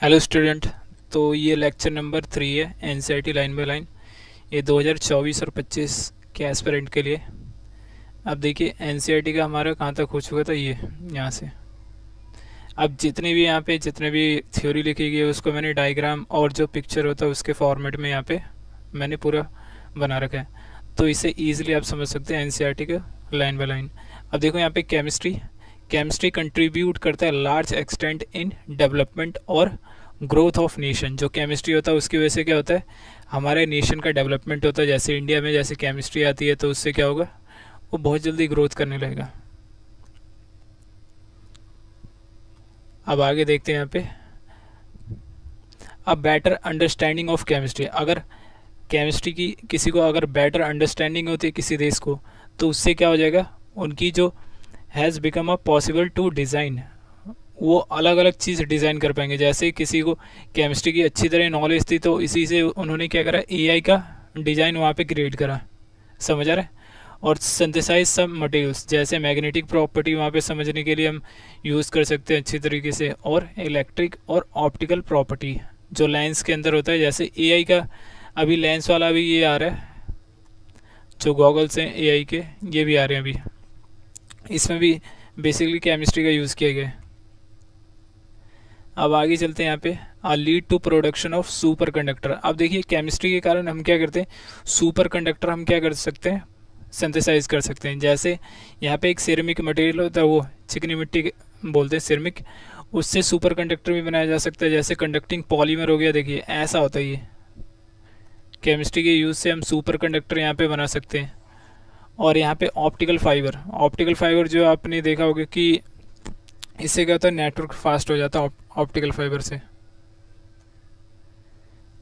Hello student. तो ये lecture number 3 है एनसीईआरटी लाइन बाय लाइन। ये 2024 और 25 के एस्पिरेंट के लिए। अब देखिए एनसीईआरटी का हमारा कहाँ तक हो चुका था, ये यहाँ से। अब जितने भी थ्योरी लिखी गई है उसको मैंने डायग्राम और जो पिक्चर होता है उसके फॉर्मेट में यहाँ पे मैंने पूरा बना रखा है, तो इसे ईजिली आप समझ सकते हैं एनसीईआरटी का लाइन बाय लाइन। अब देखो यहाँ पे केमिस्ट्री कंट्रीब्यूट करता है लार्ज एक्सटेंट इन डेवलपमेंट और ग्रोथ ऑफ नेशन। जो केमिस्ट्री होता है उसकी वजह से क्या होता है, हमारे नेशन का डेवलपमेंट होता है। जैसे इंडिया में जैसे केमिस्ट्री आती है तो उससे क्या होगा, वो बहुत जल्दी ग्रोथ करने लगेगा। अब आगे देखते हैं यहाँ पे। अब बेटर अंडरस्टैंडिंग ऑफ केमिस्ट्री, अगर केमिस्ट्री की किसी को अगर बेटर अंडरस्टैंडिंग होती है किसी देश को, तो उससे क्या हो जाएगा, उनकी जो has become a possible to design, वो अलग अलग चीज़ डिज़ाइन कर पाएंगे। जैसे किसी को केमिस्ट्री की अच्छी तरह नॉलेज थी तो इसी से उन्होंने क्या करा, एआई का डिज़ाइन वहाँ पे क्रिएट करा, समझ आ रहा है। और सिंथेसाइज सब मटेरियल्स, जैसे मैग्नेटिक प्रॉपर्टी वहाँ पे समझने के लिए हम यूज़ कर सकते हैं अच्छी तरीके से। और इलेक्ट्रिक और ऑप्टिकल प्रॉपर्टी जो लेंस के अंदर होता है, जैसे एआई का अभी लेंस वाला भी ये आ रहा है, जो गॉगल्स हैं एआई के ये भी आ रहे हैं अभी, इसमें भी बेसिकली केमिस्ट्री का यूज़ किया गया है। अब आगे चलते हैं यहाँ पे, lead to production of superconductor. अब देखिए केमिस्ट्री के कारण हम क्या करते हैं, सुपर कंडक्टर हम क्या कर सकते हैं, सिंथेसाइज कर सकते हैं। जैसे यहाँ पे एक सिरेमिक मटेरियल होता है, वो चिकनी मिट्टी बोलते हैं सिरेमिक, उससे सुपर कंडक्टर भी बनाया जा सकता है। जैसे कंडक्टिंग पॉलीमर हो गया, देखिए ऐसा होता है ये। केमिस्ट्री के यूज़ से हम सुपर कंडक्टर यहाँ पे बना सकते हैं। और यहाँ पे ऑप्टिकल फाइबर जो आपने देखा होगा कि इससे क्या होता है, नेटवर्क फास्ट हो जाता है ऑप्टिकल फाइबर से।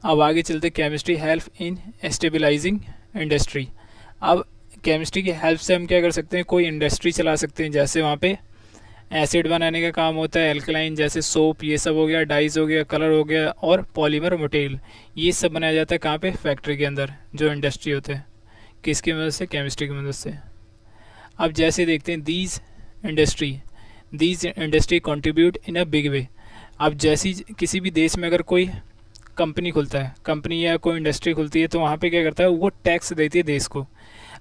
अब आगे चलते, chemistry help in stabilising industry. अब केमिस्ट्री की हेल्प से हम क्या कर सकते हैं, कोई इंडस्ट्री चला सकते हैं। जैसे वहाँ पे एसिड बनाने का काम होता है, एल्कलाइन जैसे सोप ये सब हो गया, डाइज हो गया, कलर हो गया, और पॉलीमर मटेरियल ये सब बनाया जाता है कहाँ पे, फैक्ट्री के अंदर, जो इंडस्ट्री होते हैं। किसकी मदद से, केमिस्ट्री की मदद से। अब जैसे देखते हैं these industry contribute in a big way. अब जैसी किसी भी देश में अगर कोई कंपनी खुलता है, कंपनी या कोई इंडस्ट्री खुलती है, तो वहाँ पे क्या करता है, वो टैक्स देती है देश को।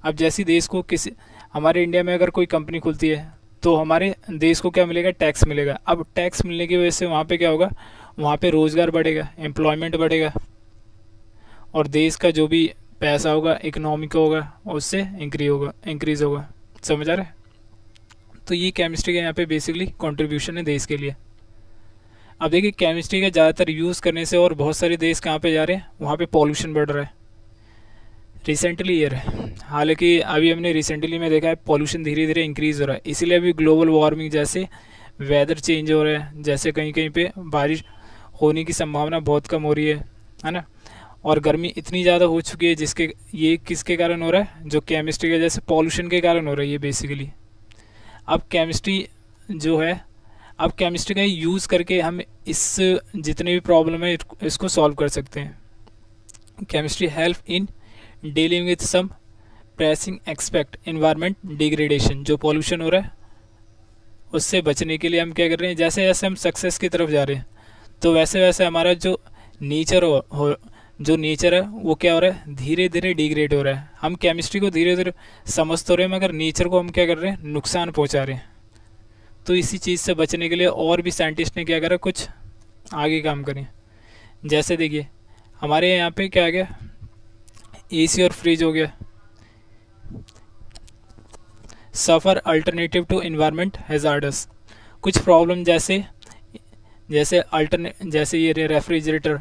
अब जैसी देश को किसी, हमारे इंडिया में अगर कोई कंपनी खुलती है तो हमारे देश को क्या मिलेगा, टैक्स मिलेगा। अब टैक्स मिलने की वजह से वहाँ पे क्या होगा, वहाँ पे रोज़गार बढ़ेगा, एम्प्लॉयमेंट बढ़ेगा, और देश का जो भी पैसा होगा, इकोनॉमिक होगा, उससे इंक्रीज होगा। समझ आ रहा है। तो ये केमिस्ट्री का यहाँ पे बेसिकली कंट्रीब्यूशन है देश के लिए। अब देखिए केमिस्ट्री का ज़्यादातर यूज़ करने से और बहुत सारे देश कहाँ पे जा रहे हैं, वहाँ पे पॉल्यूशन बढ़ रहा है रिसेंटली ईयर है। हालांकि अभी हमने रिसेंटली में देखा है पॉल्यूशन धीरे धीरे इंक्रीज़ हो रहा है, इसीलिए अभी ग्लोबल वार्मिंग जैसे वेदर चेंज हो रहा है, जैसे कहीं कहीं पे बारिश होने की संभावना बहुत कम हो रही है ना। और गर्मी इतनी ज़्यादा हो चुकी है, जिसके ये किसके कारण हो रहा है, जो केमिस्ट्री के जैसे पॉल्यूशन के कारण हो रहा है ये बेसिकली। अब केमिस्ट्री जो है, अब केमिस्ट्री का यूज़ करके हम इस जितने भी प्रॉब्लम है इसको सॉल्व कर सकते हैं। Chemistry help in dealing with some pressing expect environment degradation. जो पॉल्यूशन हो रहा है उससे बचने के लिए हम क्या कर रहे हैं, जैसे जैसे हम सक्सेस की तरफ जा रहे हैं तो वैसे वैसे हमारा जो नेचर है वो क्या हो रहा है, धीरे धीरे डिग्रेड हो रहा है। हम केमिस्ट्री को धीरे धीरे समझ तो रहे हैं, मगर नेचर को हम क्या कर रहे हैं, नुकसान पहुंचा रहे हैं। तो इसी चीज़ से बचने के लिए और भी साइंटिस्ट ने क्या करा, कुछ आगे काम करें। जैसे देखिए हमारे यहाँ पे क्या आ गया, एसी और फ्रिज हो गया, सफ़र अल्टरनेटिव टू इन्वायरमेंट हैजार्डस। कुछ प्रॉब्लम जैसे जैसे ये रेफ्रिजरेटर,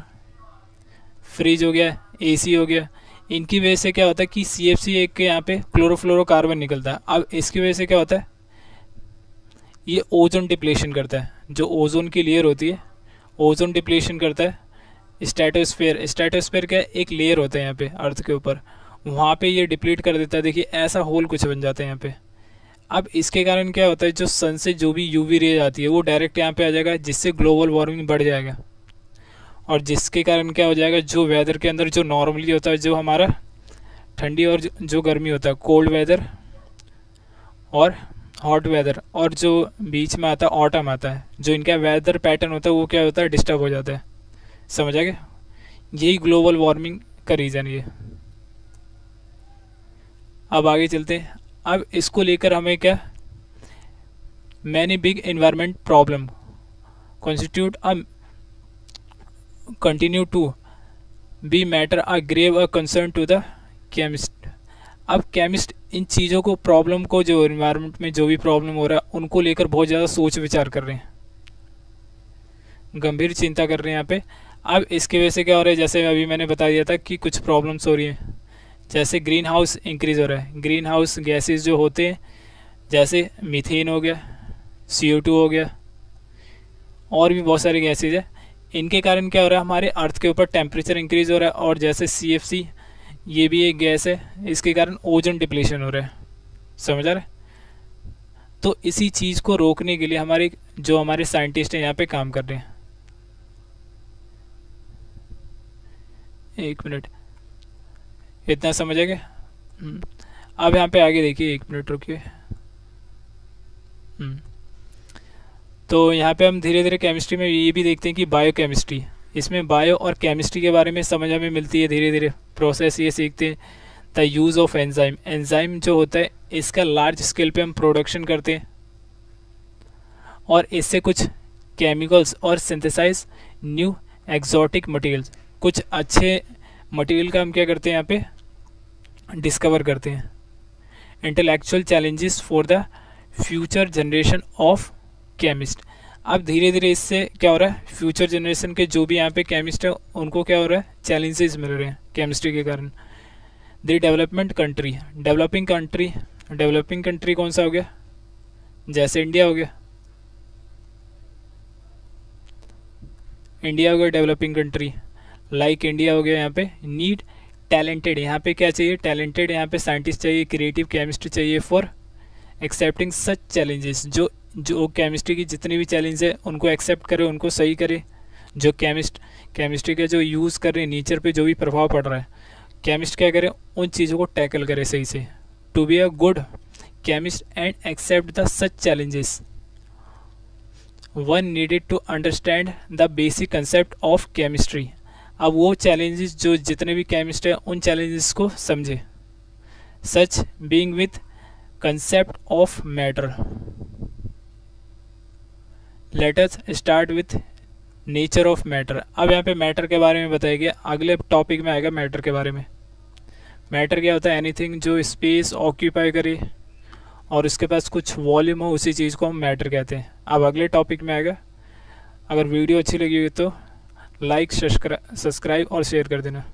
फ्रिज हो गया, एसी हो गया, इनकी वजह से क्या होता है कि CFC एक के यहाँ पे क्लोरोफ्लोरोकार्बन निकलता है। अब इसकी वजह से क्या होता है, ये ओजोन डिप्लेशन करता है, जो ओजोन की लेयर होती है ओजोन डिप्लेशन करता है। स्ट्रेटोस्फेयर क्या है, एक लेयर होता है यहाँ पे अर्थ के ऊपर, वहाँ पे ये डिप्लीट कर देता है। देखिए ऐसा होल कुछ बन जाता है यहाँ पे। अब इसके कारण क्या होता है, जो सन से जो भी UV रेज आती है वो डायरेक्ट यहाँ पे आ जाएगा, जिससे ग्लोबल वार्मिंग बढ़ जाएगा। और जिसके कारण क्या हो जाएगा, जो वेदर के अंदर जो नॉर्मली होता है, जो हमारा ठंडी और जो गर्मी होता है, कोल्ड वेदर और हॉट वेदर, और जो बीच में आता है ऑटम आता है, जो इनका वेदर पैटर्न होता है वो क्या होता है, डिस्टर्ब हो जाता है। समझ आ गया? यही ग्लोबल वार्मिंग का रीज़न ये। अब आगे चलते हैं। अब इसको लेकर हमें क्या, many big environment problem constitute a continue to be matter a grave a concern to the chemist. अब केमिस्ट इन चीज़ों को, प्रॉब्लम को, जो इन्वायरमेंट में जो भी प्रॉब्लम हो रहा है उनको लेकर बहुत ज़्यादा सोच विचार कर रहे हैं, गंभीर चिंता कर रहे हैं यहाँ पे। अब इसकी वजह से क्या हो रहा है, जैसे अभी मैंने बता दिया था कि कुछ प्रॉब्लम्स हो रही हैं, जैसे ग्रीन हाउस इंक्रीज़ हो रहा है, ग्रीन हाउस गैसेज जो होते हैं, जैसे मीथेन हो गया, CO2 हो गया, और भी बहुत सारी गैसेज है। इनके कारण क्या हो रहा है, हमारे अर्थ के ऊपर टेम्परेचर इंक्रीज़ हो रहा है, और जैसे CFC ये भी एक गैस है, इसके कारण ओजोन डिप्लीशन हो रहा है। समझ आ रहा है? तो इसी चीज़ को रोकने के लिए हमारे साइंटिस्ट हैं यहाँ पे काम कर रहे हैं। एक मिनट, इतना समझ आ गया? अब यहाँ पे आगे देखिए, एक मिनट रुकिए। तो यहाँ पे हम धीरे धीरे केमिस्ट्री में ये भी देखते हैं कि बायो केमिस्ट्री, इसमें बायो और केमिस्ट्री के बारे में समझ हमें मिलती है। धीरे धीरे प्रोसेस ये सीखते हैं। The use of enzyme, enzyme जो होता है इसका लार्ज स्केल पे हम प्रोडक्शन करते हैं, और इससे कुछ केमिकल्स और सिंथेसाइज न्यू एक्सोटिक मटेरियल्स, कुछ अच्छे मटेरियल का हम क्या करते हैं यहाँ पे डिस्कवर करते हैं। Intellectual challenges for the future generation of chemist. अब धीरे धीरे इससे क्या हो रहा है, फ्यूचर जनरेशन के जो भी यहाँ पे केमिस्ट है उनको क्या हो रहा है, चैलेंजेस मिल रहे हैं केमिस्ट्री के कारण। The development country, developing country, developing country कौन सा हो गया, जैसे इंडिया हो गया, इंडिया हो गया डेवलपिंग कंट्री, लाइक इंडिया हो गया। यहाँ पे नीड टैलेंटेड, यहाँ पे क्या चाहिए, टैलेंटेड यहाँ पे साइंटिस्ट चाहिए, क्रिएटिव केमिस्ट चाहिए फॉर एक्सेप्टिंग सच चैलेंजेस, जो केमिस्ट्री की जितनी भी चैलेंज है उनको एक्सेप्ट करे, उनको सही करे। जो केमिस्ट्री का जो यूज़ कर रहे हैं, नेचर पे जो भी प्रभाव पड़ रहा है, केमिस्ट क्या करे, उन चीज़ों को टैकल करे सही से। To be a good chemist and except the such challenges, one needed to understand the basic concept of chemistry. अब वो चैलेंजेस जो जितने भी केमिस्ट हैं उन चैलेंजेस को समझे। Such being with concept of matter. Let us start with nature of matter. अब यहाँ पे मैटर के बारे में बताया गया, अगले टॉपिक में आएगा मैटर के बारे में। मैटर क्या होता है, एनीथिंग जो स्पेस ऑक्यूपाई करे और उसके पास कुछ वॉल्यूम हो, उसी चीज़ को हम मैटर कहते हैं। अब अगले टॉपिक में आएगा। अगर वीडियो अच्छी लगी हुई तो लाइक, सब्सक्राइब और शेयर कर देना।